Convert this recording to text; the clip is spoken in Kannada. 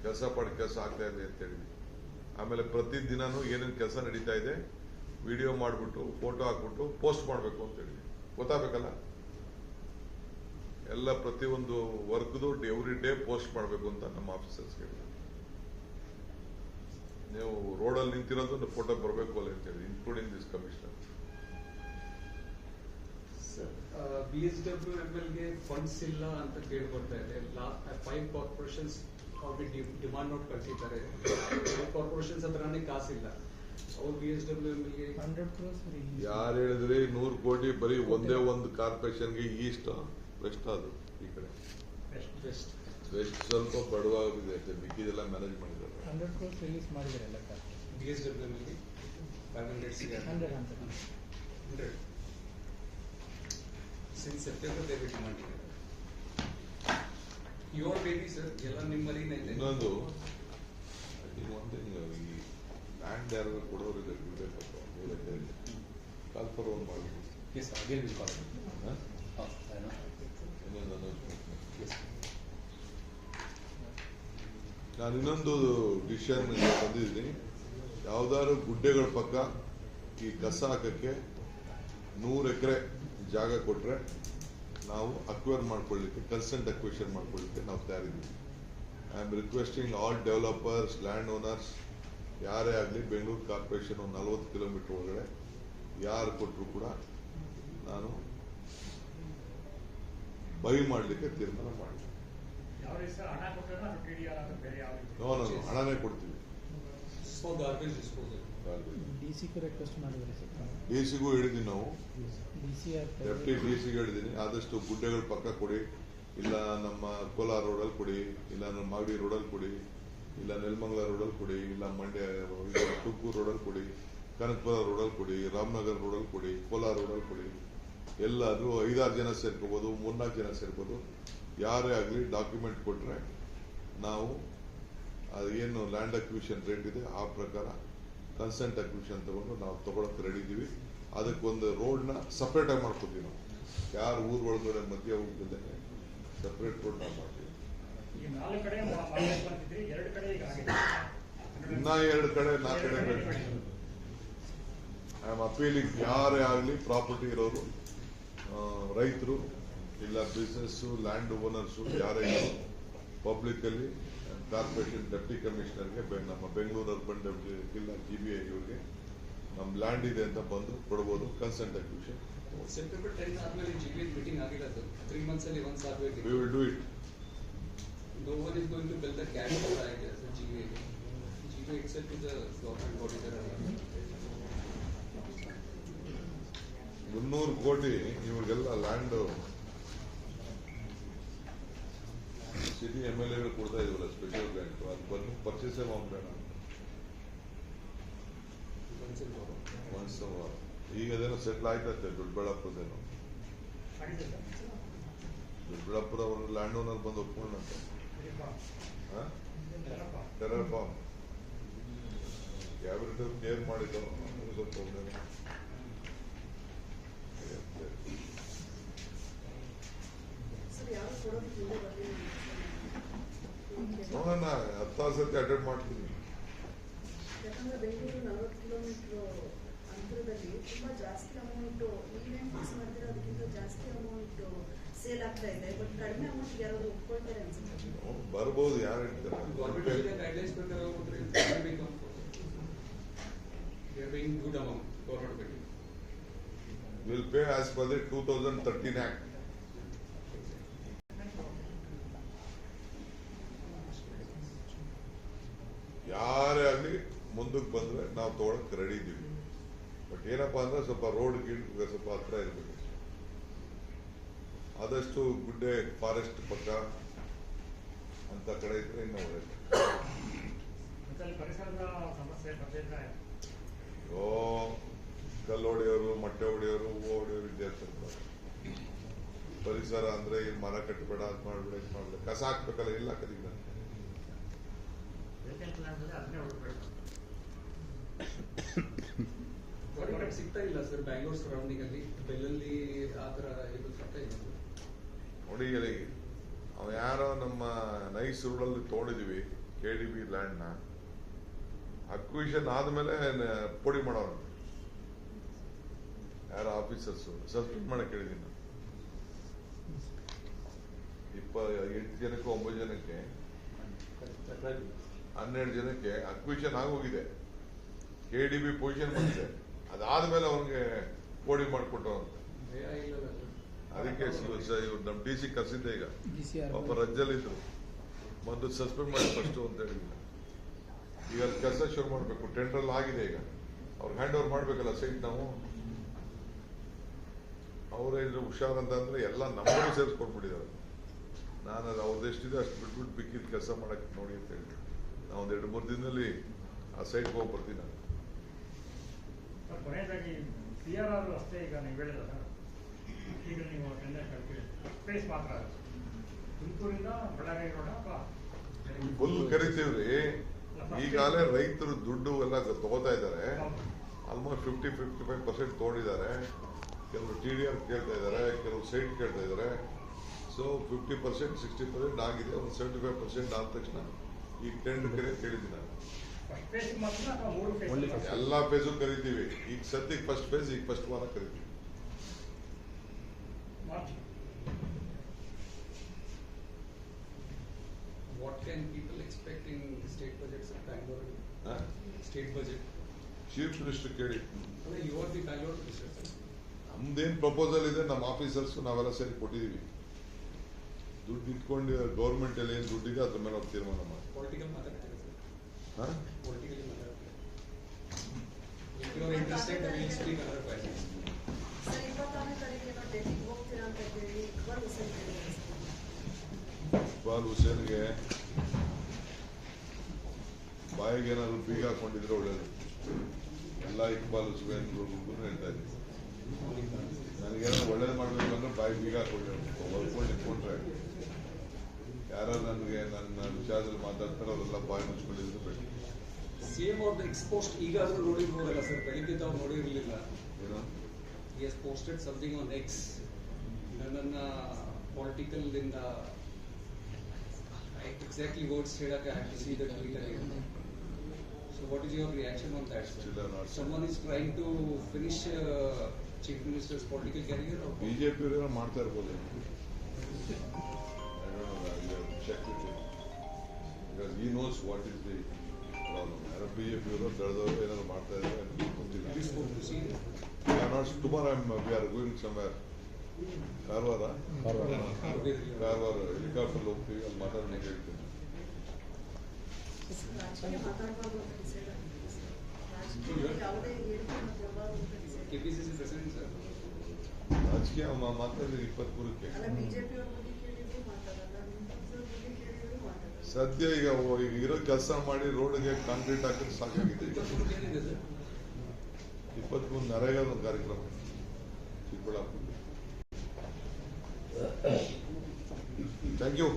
ಕೆಲಸ ಕೆಲಸ ಆಗ್ತಾ ಇದೆ ಅಂತ ಹೇಳಿದ್ವಿ. ಆಮೇಲೆ ಪ್ರತಿದಿನನೂ ಏನೇನು ಕೆಲಸ ನಡೀತಾ ಇದೆ ವಿಡಿಯೋ ಮಾಡಿಬಿಟ್ಟು ಫೋಟೋ ಹಾಕ್ಬಿಟ್ಟು ಪೋಸ್ಟ್ ಮಾಡಬೇಕು ಅಂತ ಹೇಳಿದ್ವಿ. ಗೊತ್ತಾಗಬೇಕಲ್ಲ, ಎಲ್ಲ ಪ್ರತಿಯೊಂದು ವರ್ಕ್ದು ಎವ್ರಿ ಡೇ ಪೋಸ್ಟ್ ಮಾಡಬೇಕು ಅಂತ ನಮ್ಮ ಆಫೀಸರ್ಸ್ ಹೇಳಿದ್ರು. ನೀವು ರೋಡಲ್ಲಿ ನಿಂತಿರೋದು ಫೋಟೋ ಬರಬೇಕು ಅಲ್ಲ ಅಂತ ಹೇಳಿ, ಇನ್ಕ್ಲೂಡಿಂಗ್ ದಿಸ್ ಕಮಿಷನರ್. BSWML ಗೆ ಫಂಡ್ಸ್ ಇಲ್ಲ ಅಂತ ಕೇಳ್ಕೊಳ್ತಾ ಇದೆ. 5 ಕಾರ್ಪೊರೇಷನ್ಸ್ ಅವ್ರಿಗೆ ಡಿಮಾಂಡ್ ನೋಟ್ ಕಳಿಸಿದ್ದಾರೆ. 5 ಕಾರ್ಪೊರೇಷನ್ಸ್ ಹತ್ರನೇ ಕಾಸಿಲ್ಲ. ಅವ್ರು BSWML ಗೆ 100 crores ಯಾರು ಹೇಳಿದ್ರಿ 100 ಕೋಟಿ ಬರೀ ಒಂದೇ ಒಂದು ಕಾರ್ಪೊರೇಷನ್ಗೆ ಈಸ್ಟ್ ವೆಸ್ಟ್, ಅದು ಈ ಕಡೆ ವೆಸ್ಟ್ ಸ್ವಲ್ಪ ಬಡವಾಗಿದೆ, ಮಿಕ್ಕಿದೆಲ್ಲ ಮ್ಯಾನೇಜ್ ಮಾಡಿದ್ದಾರೆ. 100 crores ರಿಲೀಸ್ ಮಾಡಿದ್ದಾರೆ ಎಲ್ಲ BSWML ಗೆ 500 since September they will demand it. Your baby sir, ಎಲ್ಲ ನಿಮ್ಮಲ್ಲಿ ಇದೆ. ಇನ್ನೊಂದು ಒಂದೇ ಈ ಲ್ಯಾಂಡ್ ಯಾರು ಕೊಡೋರಿಗೆ ಬಿಡಬೇಕಪ್ಪ, ಕಾಲ್ ಫಾರ್ ಒಂದು ಮಾಡಬೇಕು. Yes, again will call. ಇನ್ನೊಂದು announcement. ನಾನು ಇನ್ನೊಂದು ಡಿಸಿಷನ್ ಬಂದಿದ್ದೀನಿ. ಯಾವ್ದಾದ್ರು ಗುಡ್ಡೆಗಳ ಪಕ್ಕ ಈ ಕಸ ಹಾಕಕ್ಕೆ 100 ಎಕರೆ ಜಾಗ ಕೊಟ್ರೆ ನಾವು ಅಕ್ವೈರ್ ಮಾಡ್ಕೊಳ್ಳಿಕ್ಕೆ, ಕನ್ಸೆಂಟ್ ಅಕ್ವಿಷನ್ ಮಾಡ್ಕೊಳ್ಳಿಕ್ಕೆ ನಾವು ತಯಾರಿದ್ದೀವಿ. I am requesting all developers, land owners, ಯಾರೇ ಆಗಲಿ ಬೆಂಗಳೂರು ಕಾರ್ಪೊರೇಷನ್ 40 ಕಿಲೋಮೀಟರ್ ಒಳಗಡೆ ಯಾರು ಕೊಟ್ಟರು ಕೂಡ ನಾನು ಬೈ ಮಾಡಲಿಕ್ಕೆ ತೀರ್ಮಾನ ಮಾಡಿದ್ದೀನಿ. ಹಣನೇ ಕೊಡ್ತೀವಿ. ಡಿಸಿಗೂ ರಿಕ್ವೆಸ್ಟ್ ಮಾಡಿದ್ದಾರೆ ಸರ್. ಡಿಸಿಗೂ ಹೇಳಿದ್ದೀನಿ, ನಾವು ಡೆಪ್ಟಿ ಡಿಸಿಗೆ ಹೇಳಿದ್ದೀನಿ, ಆದಷ್ಟು ಗುಡ್ಡೆಗಳ ಪಕ್ಕ ಕೊಡಿ, ಇಲ್ಲ ನಮ್ಮ ಕೋಲಾರ ರೋಡಲ್ಲಿ ಕೊಡಿ, ಇಲ್ಲ ನಮ್ಮ ಮಾಗಡಿ ರೋಡಲ್ಲಿ ಕೊಡಿ, ಇಲ್ಲ ನೆಲಮಂಗಲ ರೋಡಲ್ಲಿ ಕೊಡಿ, ಇಲ್ಲ ಮಂಡ್ಯ ತುಮಕೂರು ರೋಡಲ್ಲಿ ಕೊಡಿ, ಕನಕಪುರ ರೋಡಲ್ಲಿ ಕೊಡಿ, ರಾಮನಗರ ರೋಡಲ್ಲಿ ಕೊಡಿ, ಕೋಲಾರ ರೋಡಲ್ಲಿ ಕೊಡಿ. ಎಲ್ಲಾದರೂ 5-6 ಜನ ಸೇರ್ಕೋಬೋದು, 3-4 ಜನ ಸೇರ್ಬೋದು. ಯಾರೇ ಆಗಲಿ ಡಾಕ್ಯುಮೆಂಟ್ ಕೊಟ್ಟರೆ ನಾವು ಅದು ಏನು ಲ್ಯಾಂಡ್ ಅಕ್ವಿಷನ್ ರೇಟ್ ಇದೆ ಆ ಪ್ರಕಾರ ಕನ್ಸೆಂಟ್ ಅಕ್ವಿಷನ್ ತಗೊಂಡು ನಾವು ತಗೊಳಕ್ಕೆ ರೆಡಿ ಇದ್ದೀವಿ. ಅದಕ್ಕೊಂದು ರೋಡ್ನ ಸಪ್ರೇಟಾಗಿ ಮಾಡ್ಕೊತೀವಿ ನಾವು. ಯಾರು ಊರು ಒಳಗಡೆ ಮಧ್ಯ ಹೋಗ್ತಿದ್ದೇನೆ ಸಪ್ರೇಟ್ ರೋಡ್ ನಾವು ಮಾಡ್ತೀವಿ. ಇನ್ನ 2 ಕಡೆ 4 ಕಡೆ ಬೇಕು. ಐ ಆಮ್ ಅಪೀಲಿಂಗ್, ಯಾರೇ ಆಗಲಿ ಪ್ರಾಪರ್ಟಿ ಇರೋರು, ರೈತರು, ಇಲ್ಲ ಬಿಸ್ನೆಸ್ಸು, ಲ್ಯಾಂಡ್ ಓನರ್ಸು, ಯಾರೇ ಪಬ್ಲಿಕಲ್ಲಿ ಕಾರ್ಪೊರೇಷನ್ ಡೆಪ್ಟಿ ಕಮಿಷನರ್ಗೆ, ನಮ್ಮ ಬೆಂಗಳೂರು ಅರ್ಬನ್ ಡೆಪ್ಟಿ ಇಲ್ಲ GBI ಇವರಿಗೆ ನಮ್ಮ ಲ್ಯಾಂಡ್ ಇದೆ ಅಂತ ಬಂದು ಕೊಡ್ಬೋದು. ಕನ್ಸೆಂಟ್ ಅಕ್ವಿಷನ್ ಸೆಪ್ಟೆಂಬರ್ 10 ಆದ್ಮೇಲೆ GBI ಮೀಟಿಂಗ್ ಆಗಿಲ್ಲ ಸರ್. 3 months ಅಲ್ಲಿ once ಆಗಬೇಕು. We will do it. No one is going to build the cash for the ideas of GBI. GBI itself is a government body there. 300 ಕೋಟಿ ಇವ್ರಿಗೆಲ್ಲ ಲ್ಯಾಂಡ್ ಸಿಟಿ MLA ಕೊಡ್ತಾ ಇದೀವಲ್ಲ ಸ್ಪೆಷಲ್ ಗ್ರಾಂಟ್, ಅದು ಬಂದು ಪರ್ಚೇಸೇ ಮಾಡಬೇಡ ಈಗ ಅದೇನೋ ಸೆಟ್ಲ್ ಆಯ್ತಂತೆ ದೊಡ್ಡಬಳ್ಳಾಪುರದೇನೋ. ದೊಡ್ಡಬಳ್ಳಾಪುರ ಅವರು ಲ್ಯಾಂಡ್ ಓನರ್ ಬಂದು ಒಪ್ಕೊಂಡಂತೆ ಟೆರರ್ ಫಾರ್ಮ್ ಕ್ಯಾಬಿನೆಟ್ ಕೇರ್ ಮಾಡಿದ್ದು ಸ್ವಲ್ಪ ನೋಡೋಣ. 10 ಸತಿ ಅಟೆಂಡ್ ಮಾಡ್ತೀನಿ. ಯಾಕಂದ್ರೆ ಬೆಂಗಳೂರು 40 ಕಿಲೋಮೀಟರ್ ಅಂತರದಲ್ಲಿ ತುಂಬಾ ಜಾಸ್ತಿ ಅಮೌಂಟ್ ನೀವೇನ್ ಫಿಕ್ಸ್ ಮಾಡ್ತೀರಾ ಅದಕ್ಕಿಂತ ಜಾಸ್ತಿ ಅಮೌಂಟ್ ಸೇಲ್ ಆಗ್ತಾ ಇದೆ. ಬಟ್ ಕಡಿಮೆ ಅಮೌಂಟ್ ಯಾರಾದ್ರು ಒಪ್ಕೊಳ್ತಾರೆ ಅನ್ಸುತ್ತೆ. ಬರ್ಬೋದು, ಯಾರು ಹೇಳ್ತಾರೆ. ಗೈಡ್ಲೈನ್ಸ್ ಪ್ರಕಾರ good amount government will pay as per the 2013 Act. ಯಾರೇ ಆಗಲಿ ಮುಂದಕ್ಕೆ ಬಂದ್ರೆ ನಾವು ತಗೊಳಕ್ ರೆಡಿ ಇದ್ದೀವಿ. ಬಟ್ ಏನಪ್ಪಾ ಅಂದ್ರೆ ಸ್ವಲ್ಪ ರೋಡ್ ಗೀಡ್ಗೆ ಸ್ವಲ್ಪ ಹತ್ರ ಇರಬೇಕು. ಆದಷ್ಟು ಗುಡ್ಡೆ ಫಾರೆಸ್ಟ್ ಪಕ್ಕ ಅಂತ ಕಡೆ ಇದ್ರೆ ಇನ್ನೂ ಒಳ್ಳೆಯದು. ಓ ಕಲ್ಲು ಹೊಡೆಯೋರು, ಮೊಟ್ಟೆ ಹೊಡೆಯೋರು, ಹೂವು ಹೊಡೆಯೋರು ವಿದ್ಯಾರ್ಥಿಗಳು. ಪರಿಸರ ಅಂದ್ರೆ ಇಲ್ಲಿ ಮರ ಕಟ್ಟಬೇಡ, ಅದು ಮಾಡ್ಬೇಡ, ಇದು ಮಾಡ್ಬೇಡ, ಕಸ ಹಾಕ್ಬೇಕಲ್ಲ, ಇಲ್ಲ ಕದಿಲ್ಲ. ಸಿಗ್ತಾ ಇಲ್ಲ ಸರ್ ಬ್ಯಾಂಗ್ಳೂರ್ ಸರೌಂಡಿಂಗ್ ಅಲ್ಲಿ, ಬೆಲ್ಲಲ್ಲಿ ಆತರ ಇದು ಸಿಗ್ತಾ ಇಲ್ಲ ನೋಡಿ. ಅವ ಯಾರೋ ನಮ್ಮ ನೈಸ್ ರೋಡಲ್ಲಿ ತಗೊಂಡಿದೀವಿ, KDB ಲ್ಯಾಂಡ್ನ ಅಕ್ವಿಷನ್ ಆದ್ಮೇಲೆ ಪೋಡಿ ಮಾಡೋರು ಯಾರ ಆಫೀಸರ್ಸು ಸಸ್ಪೆಂಡ್ ಮಾಡಕ್ಕೆ ಹೇಳಿದ್ದೀನಿ ನಾನು. 8 ಜನಕ್ಕೆ 9 ಜನಕ್ಕೆ 12 ಜನಕ್ಕೆ ಅಕ್ವಿಷನ್ ಆಗೋಗಿದೆ. KDB ಪೊಸಿಷನ್ ಬಂದಿದೆ, ಅದಾದ್ಮೇಲೆ ಅವನಿಗೆ ಪೋಡಿ ಮಾಡಿಕೊಟ್ಟು ಅಂತ. ಭಯ ಇಲ್ಲಲ್ಲ ಸರ್. ಅದಕ್ಕೆ ಇವ್ರು ನಮ್ಮ DC ಕರ್ಸಿದ್ದೆ. ಈಗ DCR ಒಬ್ಬ ರಜ್ಜಲ್ಲಿದ್ರು, ಮೊದಲು ಸಸ್ಪೆಂಡ್ ಮಾಡಿ ಫಸ್ಟ್ ಅಂತ ಹೇಳಿಲ್ಲ. ಈಗ ಅಲ್ಲಿ ಕೆಲಸ ಶುರು ಮಾಡಬೇಕು, ಟೆಂಡರ್ ಆಗಿದೆ. ಈಗ ಅವ್ರಿಗೆ ಹ್ಯಾಂಡ್ ಓವರ್ ಮಾಡ್ಬೇಕಲ್ಲ ಸೈಟ್. ನಾವು ಅವರೇನು ಹುಷಾರಂತಂದ್ರೆ ಎಲ್ಲ ನಮ್ಮನ್ನು ಸೇರಿಸ್ಕೊಂಡ್ಬಿಟ್ಟಿದ್ದಾರೆ. ನಾನು ಅದು ಅವ್ರದ್ದು ಎಷ್ಟಿದೆ ಅಷ್ಟು ಬಿಟ್ಬಿಟ್ಟು ಬಿಕ್ಕಿದ ಕೆಲಸ ಮಾಡಕ್ಕೆ ನೋಡಿ ಅಂತ ಹೇಳಿ ನಾವು ಒಂದು 2-3 ದಿನದಲ್ಲಿ ಆ ಸೈಟ್ಗೆ ಹೋಗಿ ಬರ್ತೀನಿ ನಾನು. ಸರ್, ಕೊನೆಯದಾಗಿ PRR ಅಷ್ಟೇ ಈಗ ನೀವು ಹೇಳಿದ ಸರ್, ಈಗ ನೀವು ಸ್ಪೇಸ್ ಮಾತ್ರ ತುಮಕೂರಿಂದ ಬಳ್ಳಾರಿ ರೋಡ ಅಥವಾ ಫುಲ್ ಕರಿತೀವ್ರಿ. ಈಗಾಗಲೇ ರೈತರು ದುಡ್ಡು ಎಲ್ಲ ತಗೋತಾ ಇದ್ದಾರೆ. ಆಲ್ಮೋಸ್ಟ್ 50-55% ತಗೊಂಡಿದ್ದಾರೆ. ಕೆಲವರು TDR ಕೇಳ್ತಾ ಇದ್ದಾರೆ, ಕೆಲವರು ಸೈಟ್ ಕೇಳ್ತಾ ಇದ್ದಾರೆ. ಸೊ 50% 60% ಆಗಿದೆ. ಒಂದು 75% ಆದ ತಕ್ಷಣ ಈಗ ಟೆಂಡರ್ ಕೇಳಿದ್ದೀನಿ ನಾನು. ಫಸ್ಟ್ ಫೇಸ್ ಮಾತ್ರ ಅಥವಾ 3 ಫೇಸ್? ಎಲ್ಲಾ ಫೇಸು ಕರಿತೀವಿ. ಈಗ ಸದ್ಯಕ್ಕೆ ಫಸ್ಟ್ ಫೇಸ್, ಈಗ ಫಸ್ಟ್ ವಾರ ಕರಿತೀವಿ. March. What can people expect in state budget, sir? Bangalore state budget. Chief minister ಕೇಳಿ. You are the Bangalore minister, sir. ನಮ್ದೇನ್ ಪ್ರಪೋಸಲ್ ಇದೆ, ನಮ್ಮ ಆಫೀಸರ್ಸ್ ನಾವೆಲ್ಲ ಸೇರಿ ಕೊಟ್ಟಿದೀವಿ. ದುಡ್ಡು ಇಟ್ಕೊಂಡು ಗೌರ್ಮೆಂಟ್ ಅಲ್ಲಿ ಏನ್ ದುಡ್ಡಿದೆ ಅದ್ರ ಮೇಲೆ ಅವ್ರು ತೀರ್ಮಾನ ಮಾಡಿ. Political ಮಾತಾಡ್ತೀರಾ ಸರ್? Politically ಮಾತಾಡ್ತೀರಾ? If you are interested, we will speak other questions. Sir 26ನೇ ತಾರೀಕಿನ ಡೆಲ್ಲಿಗೆ ಹೋಗ್ತೀರಾ ಅಂತ ಹೇಳಿ ಇಕ್ಬಾಲ್ ಹುಸೇನ್ ಹೇಳಿದ್ದಾರೆ ಸರ್. ಇಕ್ಬಾಲ್ ಹುಸೇನ್ಗೆ ಬಾಯಿಗೆ ಏನಾದ್ರು ಬೀಗ ಹಾಕೊಂಡಿದ್ರೆ ಒಳ್ಳೇದು. ಎಲ್ಲ ಇಕ್ಬಾಲ್ ಹುಸೇನ್ ಹೇಳ್ತಾ ಇದ್ದೀನಿ. ನನಗೇನಾದ್ರು ಒಳ್ಳೇದು ಮಾಡ್ಬೇಕು ಅಂದ್ರೆ ಬಾಯಿ ಬೀಗ ಹಾಕೊಂಡ್ರೆ ಹೊರ್ಕೊಂಡು ಇಟ್ಕೊಂಡ್ರೆ ಯಾರು ನನಗೆ ನನ್ನ ವಿಚಾರದಲ್ಲಿ ಮಾತಾಡ್ತಾರೆ ಅವರೆಲ್ಲ ಬಾಯಿ ಮುಚ್ಕೊಂಡಿದ್ರು ಬೇಕು. ಸೇಮ್ ಅವ್ರದ್ದು ಎಕ್ಸ್ಪೋಸ್ಟ್ ಈಗಾದ್ರೂ ನೋಡಿರ್ಬೋದಲ್ಲ ಸರ್, ಬೆಳಿಗ್ಗೆ ತಾವು ನೋಡಿರ್ಲಿಲ್ಲ. ಏನು He has posted something on X. ನನ್ನ political ಇಂದ exactly words ಹೇಳಕ್ಕೆ I have to see the tweet again. So what is your reaction on that, sir? Still not. Someone is trying to finish Chief Minister's political career or what? BJP ಏನೋ ಮಾಡ್ತಾ ಇರ್ಬೋದು. Check with him because he knows what is the problem. ಯಾರೋ BJP ಅವರು ದಳದವರು ಏನಾದ್ರು ಮಾಡ್ತಾ ಇದ್ದಾರೆ ಗೊತ್ತಿಲ್ಲ. You spoke to see? Tomorrow we are going somewhere. Karwar helicopter ಹೋಗ್ತೀವಿ, ಅಲ್ಲಿ ಮಾತಾಡೋಣ ಹೇಳ್ತೀನಿ. ರಾಜಕೀಯ ಮಾತಾಡಬಾರ್ದು ಅಂತ ಡಿಸೈಡ್ ಆಗಿದೆ ಸರ್. ರಾಜಕೀಯ ಯಾವುದೇ ಹೇಳಿಕೆ ಕೊಡಬಾರ್ದು ಅಂತ ಡಿಸೈಡ್. KPCC president, sir. ರಾಜಕೀಯ ಮಾತಾಡಿದ್ರೆ 23ಕ್ಕೆ. ಅಲ್ಲ ಬಿಜೆಪಿ ಅವ್ರ ಬಗ್ಗೆ ಕೇಳಿದ್ರು ಮಾತಾಡಲ್ಲ, ನಿಮ್ಮ ಪಕ್ಷದ ಬಗ್ಗೆ ಕೇಳಿದ್ರು ಮಾತಾಡಲ್ಲ. ಸದ್ಯ ಈಗ ಇರೋ ಕೆಲಸ ಮಾಡಿ ರೋಡ್ಗೆ ಕಾಂಕ್ರೀಟ್ ಹಾಕಿದ್ರೆ ಸಾಕಾಗಿದೆ. ಏನಿದೆ ಸರ್? 23 ನರೇಗಾ ಒಂದು ಕಾರ್ಯಕ್ರಮ ಚಿಕ್ಕಬಳ್ಳಾಪುರ. Thank you.